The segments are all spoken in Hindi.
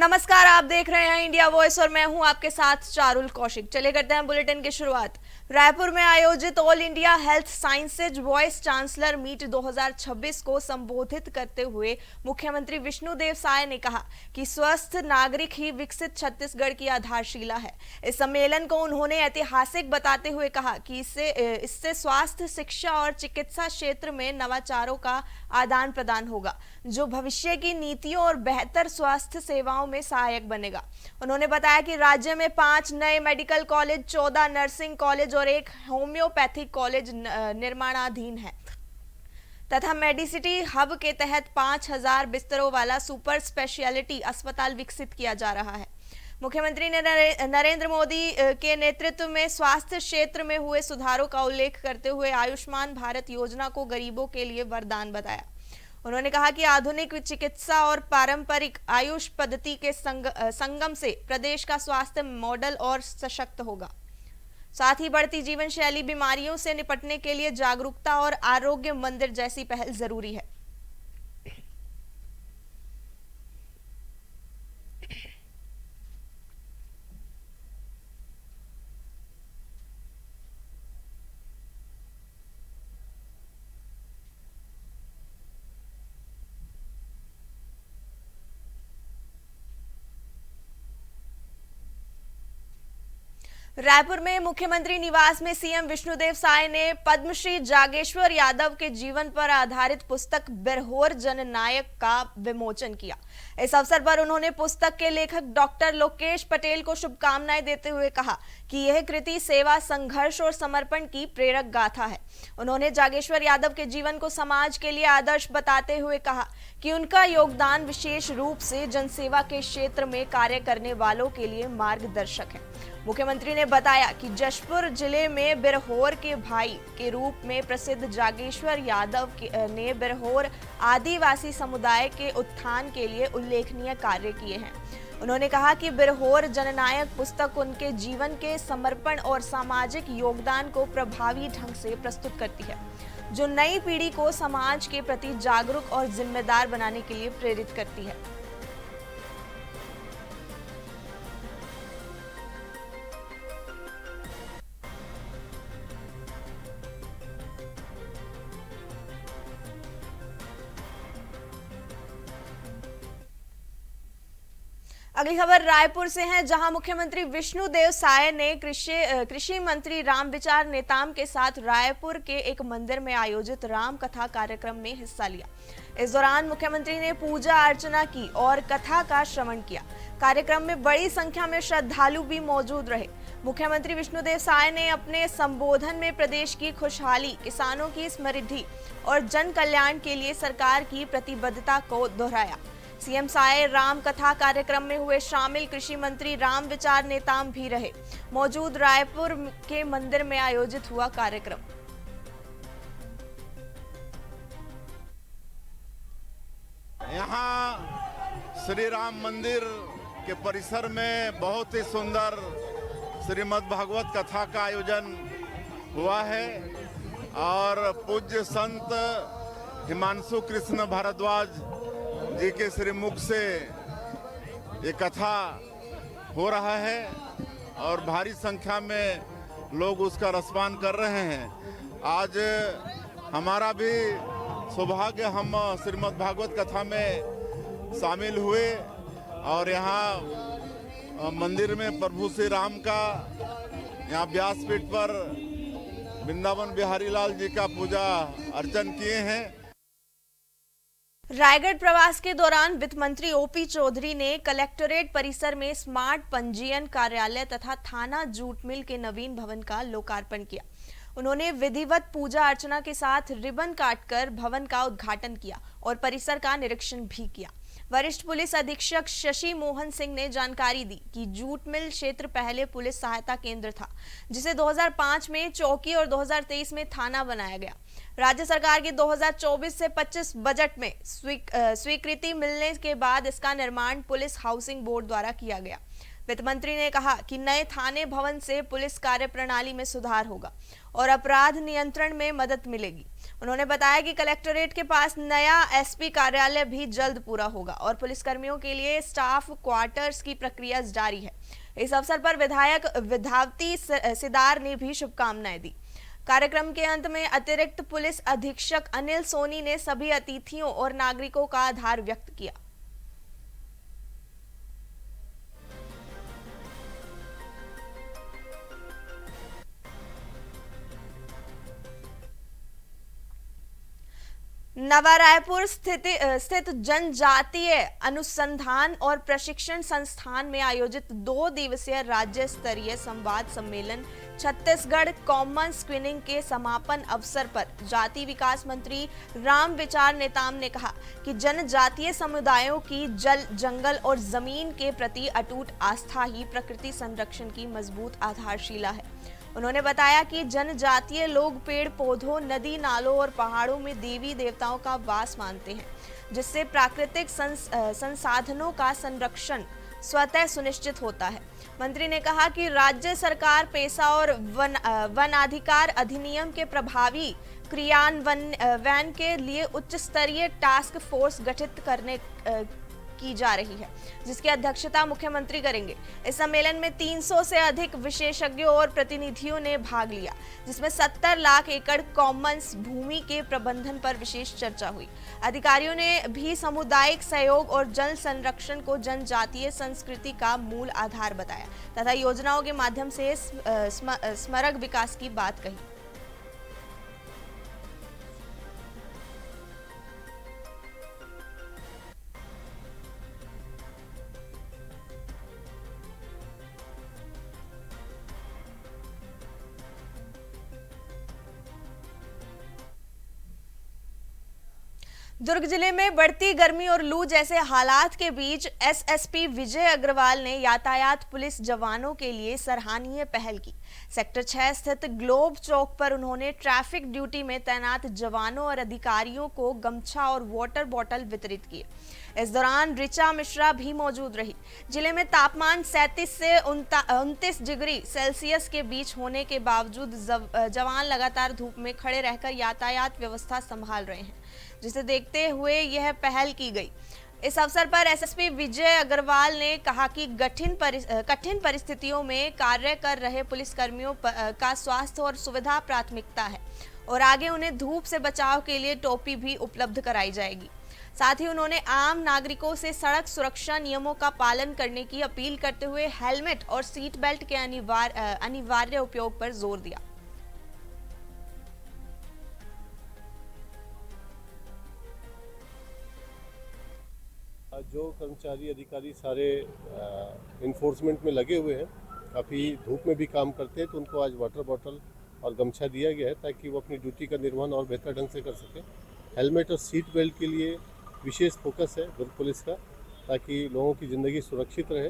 नमस्कार, आप देख रहे हैं इंडिया वॉइस और मैं हूं आपके साथ चारुल कौशिक। चले करते हैं बुलेटिन की शुरुआत। रायपुर में आयोजित all India health sciences vice chancellor meet 2026 को संबोधित करते हुए मुख्यमंत्री विष्णुदेव साय ने कहा कि स्वस्थ नागरिक ही विकसित छत्तीसगढ़ की आधारशिला है। इस सम्मेलन को उन्होंने ऐतिहासिक बताते हुए कहा कि इससे स्वास्थ्य, शिक्षा और चिकित्सा क्षेत्र में नवाचारों का आदान प्रदान होगा, जो भविष्य की नीतियों और बेहतर स्वास्थ्य सेवाओं में सहायक बनेगा। उन्होंने बताया कि राज्य में 5 नए मेडिकल कॉलेज, 14 नर्सिंग कॉलेज और एक होम्योपैथिक कॉलेज निर्माणाधीन है तथा मेडिसिटी हब के तहत 5000 बिस्तरों वाला सुपर स्पेशलिटी अस्पताल विकसित किया जा रहा है। मुख्यमंत्री ने नरेंद्र मोदी के नेतृत्व में स्वास्थ्य क्षेत्र में हुए सुधारों का उल्लेख करते हुए आयुष्मान भारत योजना को गरीबों के लिए वरदान बताया। उन्होंने कहा कि आधुनिक चिकित्सा और पारंपरिक आयुष पद्धति के संगम से प्रदेश का स्वास्थ्य मॉडल और सशक्त होगा। साथ ही बढ़ती जीवन शैली बीमारियों से निपटने के लिए जागरूकता और आरोग्य मंदिर जैसी पहल जरूरी है। रायपुर में मुख्यमंत्री निवास में सीएम विष्णुदेव साय ने पद्मश्री जागेश्वर यादव के जीवन पर आधारित पुस्तक बिरहोर जननायक का विमोचन किया। इस अवसर पर उन्होंने पुस्तक के लेखक डॉक्टर लोकेश पटेल को शुभकामनाएं देते हुए कहा कि यह कृति सेवा, संघर्ष और समर्पण की प्रेरक गाथा है। उन्होंने जागेश्वर यादव के जीवन को समाज के लिए आदर्श बताते हुए कहा कि उनका योगदान विशेष रूप से जनसेवा के क्षेत्र में कार्य करने वालों के लिए मार्गदर्शक है। मुख्यमंत्री ने बताया कि जशपुर जिले में बिरहोर के भाई के रूप में प्रसिद्ध जागेश्वर यादव ने बिरहोर आदिवासी समुदाय के उत्थान के लिए उल्लेखनीय कार्य किए हैं। उन्होंने कहा कि बिरहोर जननायक पुस्तक उनके जीवन के समर्पण और सामाजिक योगदान को प्रभावी ढंग से प्रस्तुत करती है, जो नई पीढ़ी को समाज के प्रति जागरूक और जिम्मेदार बनाने के लिए प्रेरित करती है। अगली खबर रायपुर से है, जहां मुख्यमंत्री विष्णुदेव साय ने कृषि मंत्री रामविचार नेताम के साथ रायपुर के एक मंदिर में आयोजित राम कथा कार्यक्रम में हिस्सा लिया। इस दौरान मुख्यमंत्री ने पूजा अर्चना की और कथा का श्रवण किया। कार्यक्रम में बड़ी संख्या में श्रद्धालु भी मौजूद रहे। मुख्यमंत्री विष्णुदेव साय ने अपने संबोधन में प्रदेश की खुशहाली, किसानों की समृद्धि और जन कल्याण के लिए सरकार की प्रतिबद्धता को दोहराया। सीएम साय राम कथा कार्यक्रम में हुए शामिल कृषि मंत्री रामविचार नेताम भी रहे। मौजूद रायपुर के मंदिर में आयोजित हुआ कार्यक्रम। यहाँ श्री राम मंदिर के परिसर में बहुत ही सुंदर श्रीमद् भागवत कथा का आयोजन हुआ है और पूज्य संत हिमांशु कृष्ण भारद्वाज जी के श्रीमुख से ये कथा हो रहा है और भारी संख्या में लोग उसका रसपान कर रहे हैं। आज हमारा भी सौभाग्य, हम श्रीमद् भागवत कथा में शामिल हुए और यहाँ मंदिर में प्रभु श्री राम का यहाँ व्यासपीठ पर वृंदावन बिहारी लाल जी का पूजा अर्चन किए हैं। रायगढ़ प्रवास के दौरान वित्त मंत्री ओपी चौधरी ने कलेक्टोरेट परिसर में स्मार्ट पंजीयन कार्यालय तथा थाना जूट मिल के नवीन भवन का लोकार्पण किया। उन्होंने विधिवत पूजा अर्चना के साथ रिबन काटकर भवन का उद्घाटन किया और परिसर का निरीक्षण भी किया। वरिष्ठ पुलिस अधीक्षक शशि मोहन सिंह ने जानकारी दी कि जूट मिल क्षेत्र पहले पुलिस सहायता केंद्र था, जिसे 2005 में चौकी और 2023 में थाना बनाया गया। राज्य सरकार के 2024 से 25 बजट में स्वीकृति मिलने के बाद इसका निर्माण पुलिस हाउसिंग बोर्ड द्वारा किया गया। वित्त मंत्री ने कहा कि नए थाने भवन से पुलिस कार्य प्रणाली में सुधार होगा और अपराध नियंत्रण में मदद मिलेगी। उन्होंने बताया कि कलेक्टोरेट के पास नया एसपी कार्यालय भी जल्द पूरा होगा और पुलिसकर्मियों के लिए स्टाफ क्वार्टर्स की प्रक्रिया जारी है। इस अवसर पर विधायक विधावती सिदार ने भी शुभकामनाएं दी। कार्यक्रम के अंत में अतिरिक्त पुलिस अधीक्षक अनिल सोनी ने सभी अतिथियों और नागरिकों का आभार व्यक्त किया। नवा रायपुर स्थित जनजातीय अनुसंधान और प्रशिक्षण संस्थान में आयोजित 2 दिवसीय राज्य स्तरीय संवाद सम्मेलन छत्तीसगढ़ कॉमन स्क्रीनिंग के समापन अवसर पर जाति विकास मंत्री राम विचार नेताम ने कहा कि जनजातीय समुदायों की जल, जंगल और जमीन के प्रति अटूट आस्था ही प्रकृति संरक्षण की मजबूत आधारशिला है। उन्होंने बताया कि जनजातीय लोग पेड़ पौधों, नदी नालों और पहाड़ों में देवी देवताओं का वास मानते हैं, जिससे प्राकृतिक संसाधनों का संरक्षण स्वतः सुनिश्चित होता है। मंत्री ने कहा कि राज्य सरकार पेशा और वन अधिकार अधिनियम के प्रभावी क्रियान्वयन के लिए उच्च स्तरीय टास्क फोर्स गठित करने की जा रही है, जिसकी अध्यक्षता मुख्यमंत्री करेंगे। इस सम्मेलन में 300 से अधिक विशेषज्ञों और प्रतिनिधियों ने भाग लिया, जिसमें 70 लाख एकड़ कॉमन्स भूमि के प्रबंधन पर विशेष चर्चा हुई। अधिकारियों ने भी सामुदायिक सहयोग और जल संरक्षण को जनजातीय संस्कृति का मूल आधार बताया तथा योजनाओं के माध्यम से समग्र विकास की बात कही। दुर्ग जिले में बढ़ती गर्मी और लू जैसे हालात के बीच एसएसपी विजय अग्रवाल ने यातायात पुलिस जवानों के लिए सराहनीय पहल की। सेक्टर 6 स्थित ग्लोब चौक पर उन्होंने ट्रैफिक ड्यूटी में तैनात जवानों और अधिकारियों को गमछा और वाटर बॉटल वितरित किए। इस दौरान ऋचा मिश्रा भी मौजूद रही। जिले में तापमान 37 से 29 डिग्री सेल्सियस के बीच होने के बावजूद जवान लगातार धूप में खड़े रहकर यातायात व्यवस्था संभाल रहे हैं, जिसे देखते हुए यह पहल की गई। इस अवसर पर एसएसपी विजय अग्रवाल ने कहा कि कठिन परिस्थितियों में कार्य कर रहे पुलिसकर्मियों का स्वास्थ्य और सुविधा प्राथमिकता है और आगे उन्हें धूप से बचाव के लिए टोपी भी उपलब्ध कराई जाएगी। साथ ही उन्होंने आम नागरिकों से सड़क सुरक्षा नियमों का पालन करने की अपील करते हुए हेलमेट और सीट बेल्ट के अनिवार्य उपयोग पर जोर दिया। जो कर्मचारी अधिकारी सारे इन्फोर्समेंट में लगे हुए हैं, काफ़ी धूप में भी काम करते हैं, तो उनको आज वाटर बॉटल और गमछा दिया गया है ताकि वो अपनी ड्यूटी का निर्वहन और बेहतर ढंग से कर सकें। हेलमेट और सीट बेल्ट के लिए विशेष फोकस है दुर्ग पुलिस का, ताकि लोगों की ज़िंदगी सुरक्षित रहे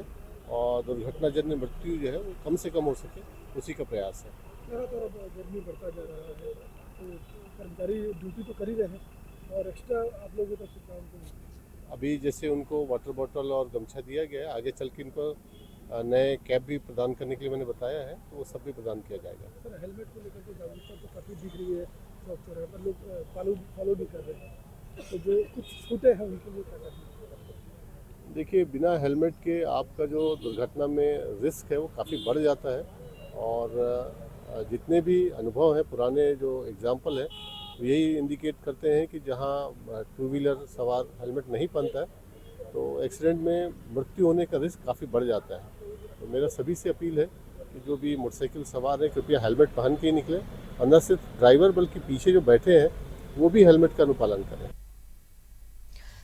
और दुर्घटनाजन्य मृत्यु जो है वो कम से कम हो सके, उसी का प्रयास है। गर्मी बढ़ता जा रहा है, तो कर्मचारी ड्यूटी तो कर ही रहे हैं और एक्स्ट्रा आप लोगों का काम अभी जैसे उनको वाटर बॉटल और गमछा दिया गया है, आगे चल के इनको नए कैप भी प्रदान करने के लिए मैंने बताया है, तो वो सब भी प्रदान किया जाएगा। सर, हेलमेट को लेकर के जागरूकता तो काफ़ी दिख रही है, चौक चौराहे पर लोग फॉलो भी कर रहे हैं, तो जो कुछ छूटे हैं उनके लिए क्या करना? देखिए, बिना हेलमेट के आपका जो दुर्घटना में रिस्क है वो काफ़ी बढ़ जाता है और जितने भी अनुभव हैं, पुराने जो एग्जाम्पल हैं, यही इंडिकेट करते हैं कि जहां टू व्हीलर सवार हेलमेट नहीं पहनता है तो एक्सीडेंट में मृत्यु होने का रिस्क काफ़ी बढ़ जाता है। तो मेरा सभी से अपील है कि जो भी मोटरसाइकिल सवार है कृपया हेलमेट पहन के ही निकले और न सिर्फ ड्राइवर बल्कि पीछे जो बैठे हैं वो भी हेलमेट का अनुपालन करें।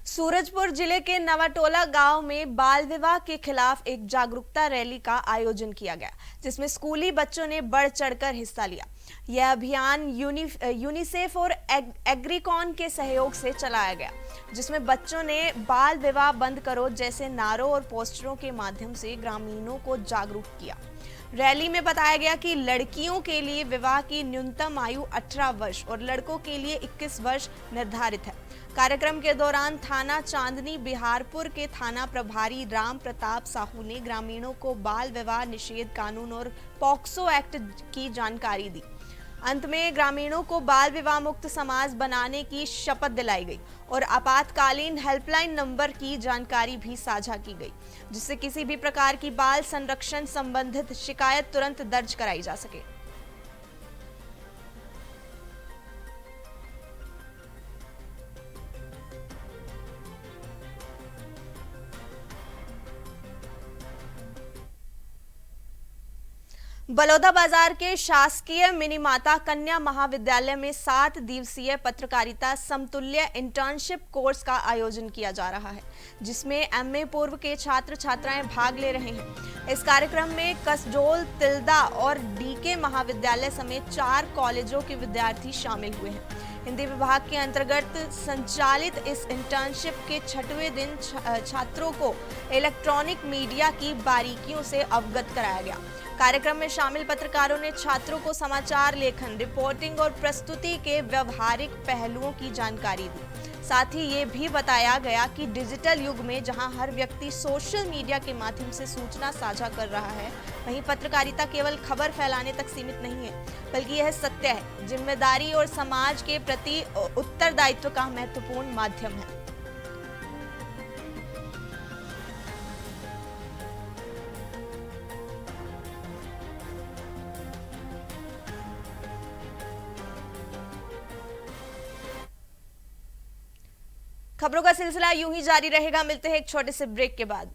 सूरजपुर जिले के नवाटोला गांव में बाल विवाह के खिलाफ एक जागरूकता रैली का आयोजन किया गया, जिसमें स्कूली बच्चों ने बढ़ चढ़कर हिस्सा लिया। यह अभियान यूनिसेफ और एग्रीकॉन के सहयोग से चलाया गया, जिसमें बच्चों ने बाल विवाह बंद करो जैसे नारों और पोस्टरों के माध्यम से ग्रामीणों को जागरूक किया। रैली में बताया गया कि लड़कियों के लिए विवाह की न्यूनतम आयु 18 वर्ष और लड़कों के लिए 21 वर्ष निर्धारित है। कार्यक्रम के दौरान थाना चांदनी बिहारपुर के थाना प्रभारी राम प्रताप साहू ने ग्रामीणों को बाल विवाह निषेध कानून और पॉक्सो एक्ट की जानकारी दी। अंत में ग्रामीणों को बाल विवाह मुक्त समाज बनाने की शपथ दिलाई गई और आपातकालीन हेल्पलाइन नंबर की जानकारी भी साझा की गई, जिससे किसी भी प्रकार की बाल संरक्षण संबंधित शिकायत तुरंत दर्ज कराई जा सके। बलौदाबाजार के शासकीय मिनी माता कन्या महाविद्यालय में 7 दिवसीय पत्रकारिता समतुल्य इंटर्नशिप कोर्स का आयोजन किया जा रहा है, जिसमें एमए पूर्व के छात्र छात्राएं भाग ले रहे हैं। इस कार्यक्रम में कसडोल, तिल्दा और डीके महाविद्यालय समेत 4 कॉलेजों के विद्यार्थी शामिल हुए हैं। हिंदी विभाग के अंतर्गत संचालित इस इंटर्नशिप के 6वें दिन छात्रों को इलेक्ट्रॉनिक मीडिया की बारीकियों से अवगत कराया गया। कार्यक्रम में शामिल पत्रकारों ने छात्रों को समाचार लेखन, रिपोर्टिंग और प्रस्तुति के व्यवहारिक पहलुओं की जानकारी दी। साथ ही ये भी बताया गया कि डिजिटल युग में जहां हर व्यक्ति सोशल मीडिया के माध्यम से सूचना साझा कर रहा है, वहीं पत्रकारिता केवल खबर फैलाने तक सीमित नहीं है, बल्कि यह सत्य है, जिम्मेदारी और समाज के प्रति उत्तरदायित्व का महत्वपूर्ण माध्यम है। खबरों का सिलसिला यूं ही जारी रहेगा। मिलते हैं एक छोटे से ब्रेक के बाद।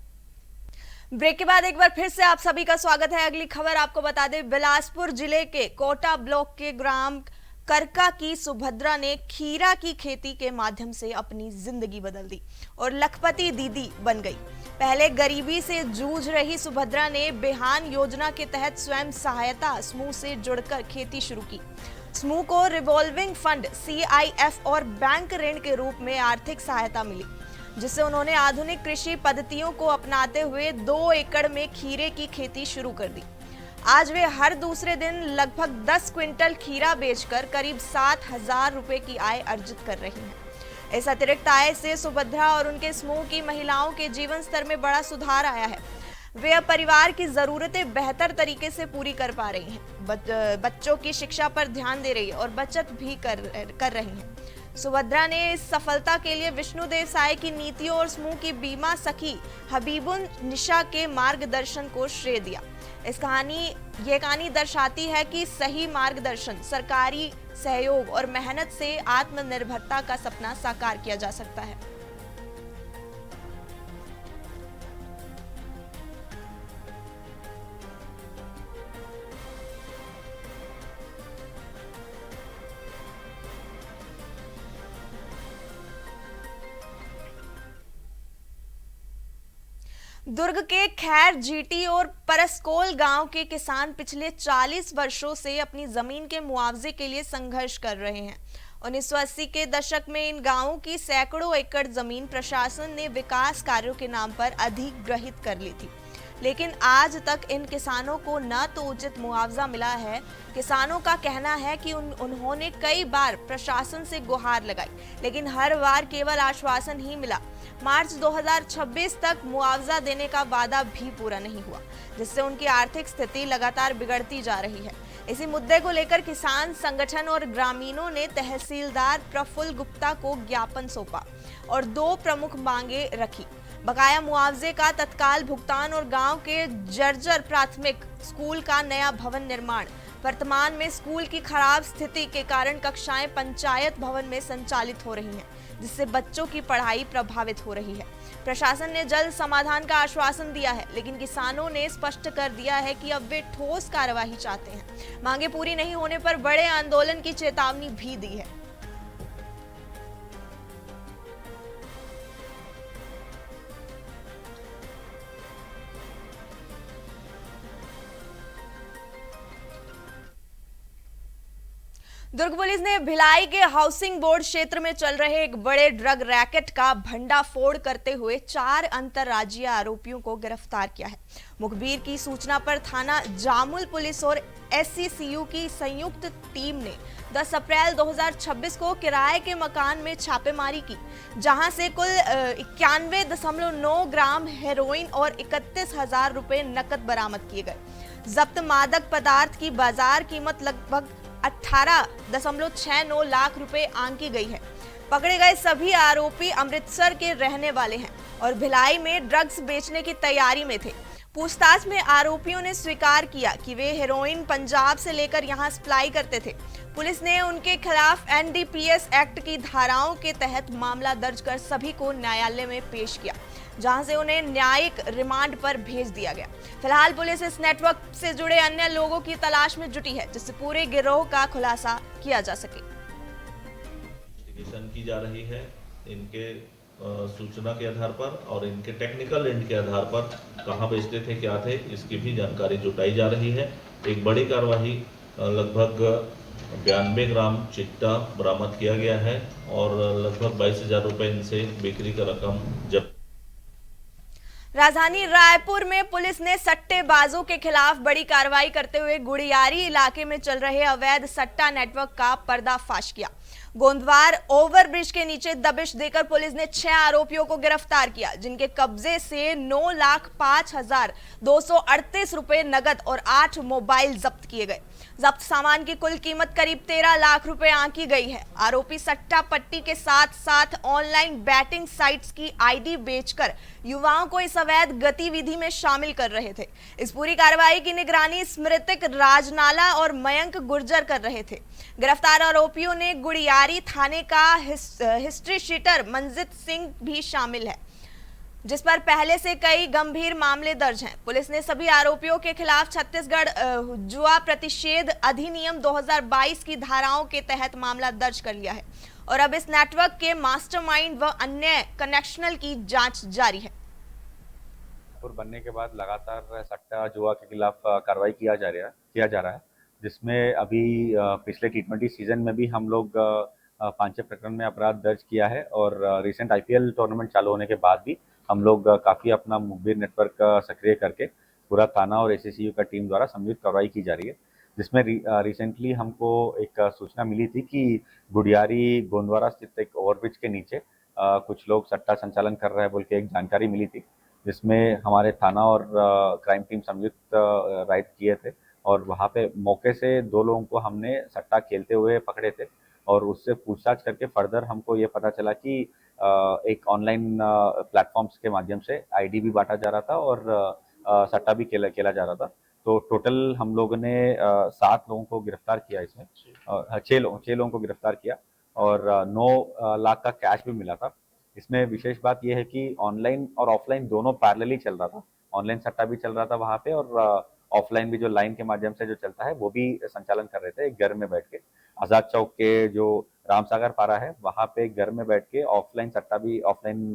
एक बार फिर से आप सभी का स्वागत है। अगली खबर आपको बता दें, बिलासपुर जिले के कोटा ब्लॉक के ग्राम करका की सुभद्रा ने खीरा की खेती के माध्यम से अपनी जिंदगी बदल दी और लखपति दीदी बन गई। पहले गरीबी से जूझ रही सुभद्रा ने बिहान योजना के तहत स्वयं सहायता समूह से जुड़कर खेती शुरू की। समूह को रिवॉल्विंग फंड, CIF और बैंक ऋण के रूप में आर्थिक सहायता मिली, जिससे उन्होंने आधुनिक कृषि पद्धतियों को अपनाते हुए 2 एकड़ में खीरे की खेती शुरू कर दी। आज वे हर दूसरे दिन लगभग 10 क्विंटल खीरा बेचकर करीब 7,000 रुपए की आय अर्जित कर रही हैं। इस अतिरिक्त आय से सुभद्रा और उनके समूह की महिलाओं के जीवन स्तर में बड़ा सुधार आया है। वे अब परिवार की जरूरतें बेहतर तरीके से पूरी कर पा रही हैं, बच्चों की शिक्षा पर ध्यान दे रही है और बचत भी कर रही हैं। सुभद्रा ने इस सफलता के लिए विष्णुदेव साय की नीतियों और समूह की बीमा सखी हबीबुन निशा के मार्गदर्शन को श्रेय दिया। ये कहानी दर्शाती है कि सही मार्गदर्शन, सरकारी सहयोग और मेहनत से आत्मनिर्भरता का सपना साकार किया जा सकता है। दुर्ग के खैर जीटी और परसकोल गांव के किसान पिछले 40 वर्षों से अपनी जमीन के मुआवजे के लिए संघर्ष कर रहे हैं। 1980 के दशक में इन गांवों की सैकड़ों एकड़ जमीन प्रशासन ने विकास कार्यों के नाम पर अधिग्रहित कर ली थी, लेकिन आज तक इन किसानों को न तो उचित मुआवजा मिला है। किसानों का कहना है कि उन्होंने कई बार प्रशासन से गुहार लगाई, लेकिन हर बार केवल आश्वासन ही मिला। मार्च 2026 तक मुआवजा देने का वादा भी पूरा नहीं हुआ, जिससे उनकी आर्थिक स्थिति लगातार बिगड़ती जा रही है। इसी मुद्दे को लेकर किसान संगठन और ग्रामीणों ने तहसीलदार प्रफुल्ल गुप्ता को ज्ञापन सौंपा और 2 प्रमुख मांगे रखी: बकाया मुआवजे का तत्काल भुगतान और गांव के जर्जर प्राथमिक स्कूल का नया भवन निर्माण। वर्तमान में स्कूल की खराब स्थिति के कारण कक्षाएं पंचायत भवन में संचालित हो रही हैं, जिससे बच्चों की पढ़ाई प्रभावित हो रही है। प्रशासन ने जल्द समाधान का आश्वासन दिया है, लेकिन किसानों ने स्पष्ट कर दिया है कि अब वे ठोस कार्यवाही चाहते हैं। मांगे पूरी नहीं होने पर बड़े आंदोलन की चेतावनी भी दी है। दुर्ग पुलिस ने भिलाई के हाउसिंग बोर्ड क्षेत्र में चल रहे एक बड़े ड्रग रैकेट का भंडाफोड़ करते हुए 4 अंतर्राज्यीय आरोपियों को गिरफ्तार किया है। मुखबिर की सूचना पर थाना जामुल पुलिस और SCCU की संयुक्त टीम ने 10 अप्रैल 2026 को किराए के मकान में छापेमारी की, जहां से कुल 91.9 ग्राम हेरोइन और 31,000 रुपए नकद बरामद किए गए। जब्त मादक पदार्थ की बाजार कीमत लगभग 18.69 लाख रुपए आंकी गई है। पकड़े गए सभी आरोपी अमृतसर के रहने वाले हैं और भिलाई में ड्रग्स बेचने की तैयारी में थे। पूछताछ में आरोपियों ने स्वीकार किया कि वे हेरोइन पंजाब से लेकर यहां सप्लाई करते थे। पुलिस ने उनके खिलाफ NDPS एक्ट की धाराओं के तहत मामला दर्ज कर सभी को न्यायालय में पेश किया, जहां से उन्हें न्यायिक रिमांड पर भेज दिया गया। फिलहाल पुलिस इस नेटवर्क से जुड़े अन्य लोगों की तलाश में जुटी है, जिससे पूरे गिरोह का खुलासा किया जा सके। की जा रही है इनके सूचना के आधार पर और इनके टेक्निकल एंड के आधार पर कहां बेचते थे, क्या थे, इसकी भी जानकारी जुटाई जा रही है। एक बड़ी कार्रवाई लगभग 92 ग्राम चिट्टा बरामद किया गया है और लगभग 22,000 रुपए इनसे बिक्री का रकम जब्त। राजधानी रायपुर में पुलिस ने सट्टेबाजों के खिलाफ बड़ी कार्रवाई करते हुए गुड़ियारी इलाके में चल रहे अवैध सट्टा नेटवर्क का पर्दाफाश किया। गोंदवार ओवरब्रिज के नीचे दबिश देकर पुलिस ने 6 आरोपियों को गिरफ्तार किया, जिनके कब्जे से 9,05,238 रुपए नगद और 8 मोबाइल जब्त किए गए। जब्त सामान की कुल कीमत करीब 13 लाख रुपए आंकी गई है। आरोपी सट्टा पट्टी के साथ साथ ऑनलाइन बैटिंग साइट्स की आईडी बेचकर युवाओं को इस अवैध गतिविधि में शामिल कर रहे थे। इस पूरी कार्रवाई की निगरानी स्मृतिक राजनाला और मयंक गुर्जर कर रहे थे। गिरफ्तार आरोपियों ने गुड़ियारी थाने का हिस्ट्री शीटर मंजित सिंह भी शामिल है, जिस पर पहले से कई गंभीर मामले दर्ज हैं। पुलिस ने सभी आरोपियों के खिलाफ छत्तीसगढ़ जुआ प्रतिषेध अधिनियम 2022 की धाराओं के तहत मामला दर्ज कर लिया है और अब इस नेटवर्क के मास्टरमाइंड व अन्य कनेक्शनल की जांच जारी है। बनने के बाद लगातार सट्टा जुआ के खिलाफ कार्रवाई किया जा रहा है, जिसमें अभी पिछले T20 सीजन में भी हम लोग 5 प्रकरण में अपराध दर्ज किया है और रिसेंट IPL टूर्नामेंट चालू होने के बाद भी हम लोग काफ़ी अपना मुखबिर नेटवर्क सक्रिय करके पूरा थाना और SCCU का टीम द्वारा संयुक्त कार्रवाई की जा रही है, जिसमें रिसेंटली हमको एक सूचना मिली थी कि गुड़ियारी गोंदवारा स्थित एक ओवरब्रिज के नीचे कुछ लोग सट्टा संचालन कर रहे हैं बोल के एक जानकारी मिली थी, जिसमें हमारे थाना और क्राइम टीम संयुक्त राइड किए थे और वहाँ पे मौके से 2 लोगों को हमने सट्टा खेलते हुए पकड़े थे और उससे पूछताछ करके फर्दर हमको ये पता चला कि एक ऑनलाइन प्लेटफॉर्म्स के माध्यम से आईडी भी बांटा जा रहा था और सट्टा भी खेला जा रहा था। तो टोटल हम लोगों ने 7 लोगों को गिरफ्तार किया, इसमें 6 लोगों को गिरफ्तार किया और 9 लाख का कैश भी मिला था। इसमें विशेष बात यह है कि ऑनलाइन और ऑफलाइन दोनों पैरेलली चल रहा था। ऑनलाइन सट्टा भी चल रहा था वहाँ पे और ऑफलाइन भी जो लाइन के माध्यम से जो चलता है वो भी संचालन कर रहे थे एक घर में बैठ के। आज़ाद चौक के जो रामसागर पारा है वहाँ पे घर में बैठ के ऑफलाइन सट्टा भी ऑफलाइन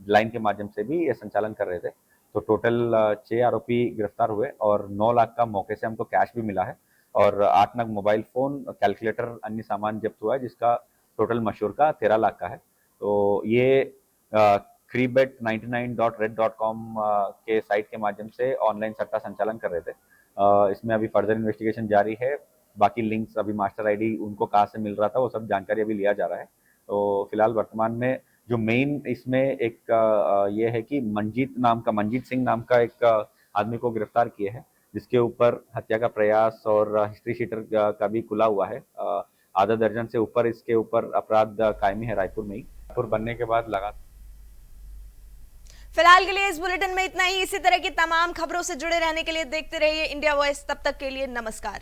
लाइन के माध्यम से भी ये संचालन कर रहे थे। तो टोटल 6 आरोपी गिरफ्तार हुए और 9 लाख का मौके से हमको कैश भी मिला है और 8 नग मोबाइल फ़ोन, कैलकुलेटर, अन्य सामान जब्त हुआ है, जिसका टोटल मशहूर का 13 लाख का है। तो ये freebet99.red.com के साइट के माध्यम से ऑनलाइन सट्टा संचालन कर रहे थे। इसमें अभी फर्दर इन्वेस्टिगेशन जारी है। बाकी लिंक्स, अभी मास्टर आईडी उनको कहाँ से मिल रहा था वो सब जानकारी अभी लिया जा रहा है। तो फिलहाल वर्तमान में जो मेन इसमें एक ये है कि मंजीत सिंह नाम का एक आदमी को गिरफ्तार किए हैं, जिसके ऊपर हत्या का प्रयास और हिस्ट्री शीटर का भी खुला हुआ है। आधा दर्जन से ऊपर इसके ऊपर अपराध कायमी है रायपुर में ही। रायपुर बनने के बाद लगातार फिलहाल के लिए इस बुलेटिन में इतना ही। इसी तरह की तमाम खबरों से जुड़े रहने के लिए देखते रहिए इंडिया वॉइस। तब तक के लिए नमस्कार।